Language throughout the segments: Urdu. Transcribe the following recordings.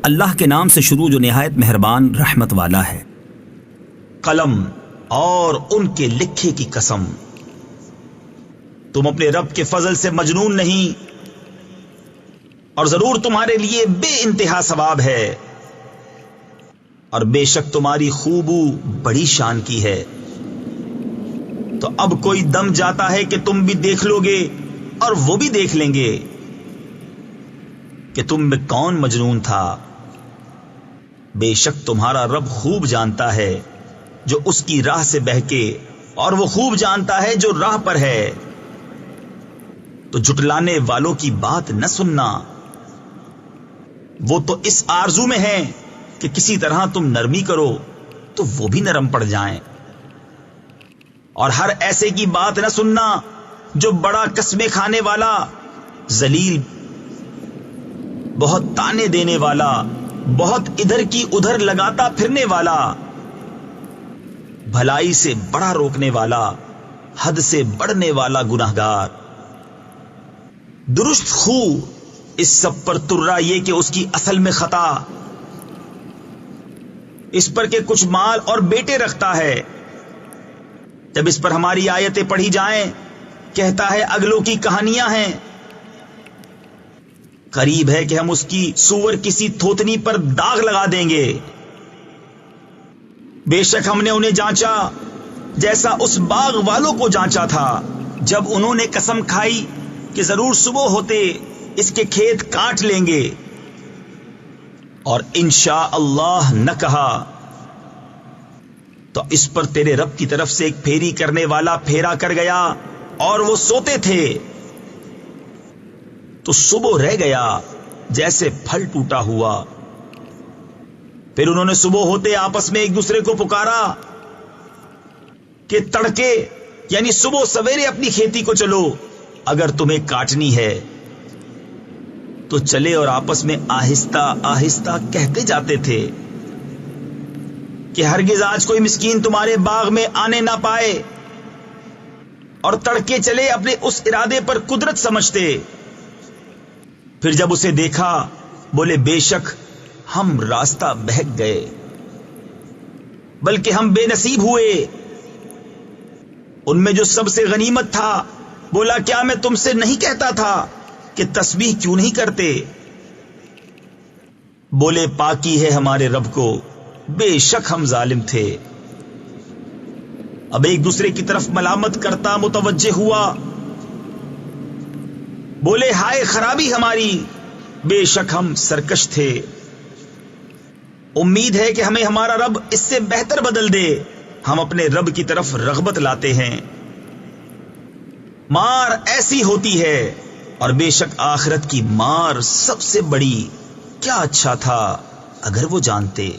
اللہ کے نام سے شروع جو نہایت مہربان رحمت والا ہے۔ قلم اور ان کے لکھے کی قسم، تم اپنے رب کے فضل سے مجنون نہیں، اور ضرور تمہارے لیے بے انتہا ثواب ہے، اور بے شک تمہاری خوبو بڑی شان کی ہے۔ تو اب کوئی دم جاتا ہے کہ تم بھی دیکھ لو گے اور وہ بھی دیکھ لیں گے کہ تم میں کون مجنون تھا۔ بے شک تمہارا رب خوب جانتا ہے جو اس کی راہ سے بہکے، اور وہ خوب جانتا ہے جو راہ پر ہے۔ تو جھٹلانے والوں کی بات نہ سننا، وہ تو اس آرزو میں ہیں کہ کسی طرح تم نرمی کرو تو وہ بھی نرم پڑ جائیں، اور ہر ایسے کی بات نہ سننا جو بڑا قسمیں کھانے والا، ذلیل، بہت تانے دینے والا، بہت ادھر کی ادھر لگاتا پھرنے والا، بھلائی سے بڑا روکنے والا، حد سے بڑھنے والا گناہگار۔ درست خو اس سب پر ترا یہ کہ اس کی اصل میں خطا اس پر کہ کچھ مال اور بیٹے رکھتا ہے۔ جب اس پر ہماری آیتیں پڑھی جائیں کہتا ہے اگلوں کی کہانیاں ہیں۔ قریب ہے کہ ہم اس کی سور کسی تھوتنی پر داغ لگا دیں گے۔ بے شک ہم نے انہیں جانچا جیسا اس باغ والوں کو جانچا تھا جب انہوں نے قسم کھائی کہ ضرور صبح ہوتے اس کے کھیت کاٹ لیں گے، اور انشاء اللہ نہ کہا تو اس پر تیرے رب کی طرف سے ایک پھیری کرنے والا پھیرا کر گیا، اور وہ سوتے تھے تو صبح رہ گیا جیسے پھل ٹوٹا ہوا۔ پھر انہوں نے صبح ہوتے آپس میں ایک دوسرے کو پکارا کہ تڑکے یعنی صبح سویرے اپنی کھیتی کو چلو، اگر تمہیں کاٹنی ہے تو چلے، اور آپس میں آہستہ آہستہ کہتے جاتے تھے کہ ہرگز آج کوئی مسکین تمہارے باغ میں آنے نہ پائے، اور تڑکے چلے اپنے اس ارادے پر قدرت سمجھتے۔ پھر جب اسے دیکھا بولے بے شک ہم راستہ بہک گئے، بلکہ ہم بے نصیب ہوئے۔ ان میں جو سب سے غنیمت تھا بولا کیا میں تم سے نہیں کہتا تھا کہ تسبیح کیوں نہیں کرتے؟ بولے پاکی ہے ہمارے رب کو، بے شک ہم ظالم تھے۔ اب ایک دوسرے کی طرف ملامت کرتا متوجہ ہوا، بولے ہائے خرابی ہماری، بے شک ہم سرکش تھے۔ امید ہے کہ ہمیں ہمارا رب اس سے بہتر بدل دے، ہم اپنے رب کی طرف رغبت لاتے ہیں۔ مار ایسی ہوتی ہے، اور بے شک آخرت کی مار سب سے بڑی، کیا اچھا تھا اگر وہ جانتے۔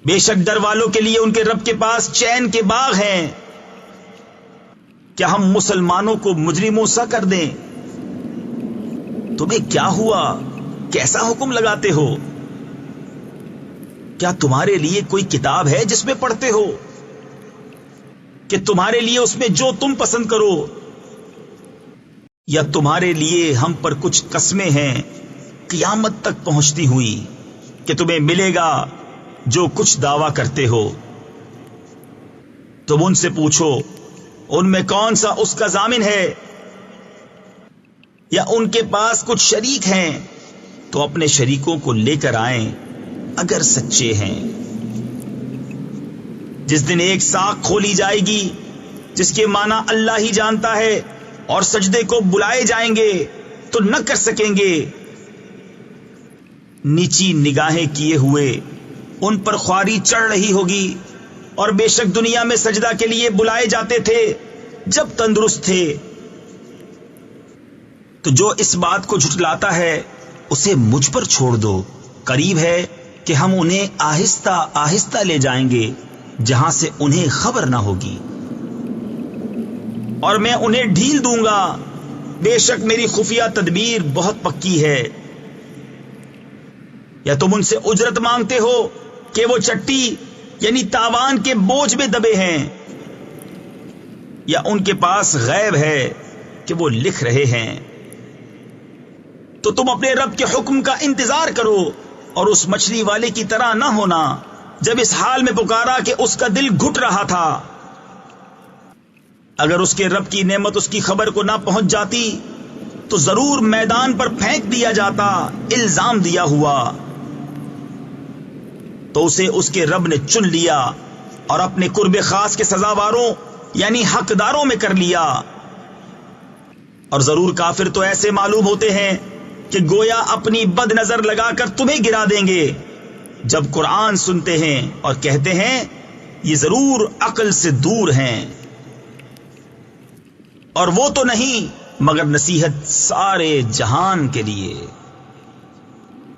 بے شک ڈر والوں کے لیے ان کے رب کے پاس چین کے باغ ہیں۔ کیا ہم مسلمانوں کو مجرموں سا کر دیں؟ تمہیں کیا ہوا؟ کیسا حکم لگاتے ہو؟ کیا تمہارے لیے کوئی کتاب ہے جس میں پڑھتے ہو کہ تمہارے لیے اس میں جو تم پسند کرو، یا تمہارے لیے ہم پر کچھ قسمیں ہیں قیامت تک پہنچتی ہوئی کہ تمہیں ملے گا جو کچھ دعویٰ کرتے ہو؟ تم ان سے پوچھو ان میں کون سا اس کا ضامن ہے، یا ان کے پاس کچھ شریک ہیں تو اپنے شریکوں کو لے کر آئیں اگر سچے ہیں۔ جس دن ایک ساکھ کھولی جائے گی جس کے معنی اللہ ہی جانتا ہے، اور سجدے کو بلائے جائیں گے تو نہ کر سکیں گے، نیچی نگاہیں کیے ہوئے ان پر خواری چڑھ رہی ہوگی، اور بے شک دنیا میں سجدہ کے لیے بلائے جاتے تھے جب تندرست تھے۔ تو جو اس بات کو جھٹلاتا ہے اسے مجھ پر چھوڑ دو، قریب ہے کہ ہم انہیں آہستہ آہستہ لے جائیں گے جہاں سے انہیں خبر نہ ہوگی، اور میں انہیں ڈھیل دوں گا، بے شک میری خفیہ تدبیر بہت پکی ہے۔ یا تم ان سے اجرت مانگتے ہو کہ وہ چٹی یعنی تاوان کے بوجھ میں دبے ہیں، یا ان کے پاس غیب ہے کہ وہ لکھ رہے ہیں؟ تو تم اپنے رب کے حکم کا انتظار کرو اور اس مچھلی والے کی طرح نہ ہونا جب اس حال میں پکارا کہ اس کا دل گھٹ رہا تھا۔ اگر اس کے رب کی نعمت اس کی خبر کو نہ پہنچ جاتی تو ضرور میدان پر پھینک دیا جاتا الزام دیا ہوا، تو اسے اس کے رب نے چن لیا اور اپنے قرب خاص کے سزاواروں یعنی حقداروں میں کر لیا۔ اور ضرور کافر تو ایسے معلوم ہوتے ہیں کہ گویا اپنی بد نظر لگا کر تمہیں گرا دیں گے جب قرآن سنتے ہیں اور کہتے ہیں یہ ضرور عقل سے دور ہیں، اور وہ تو نہیں مگر نصیحت سارے جہان کے لیے۔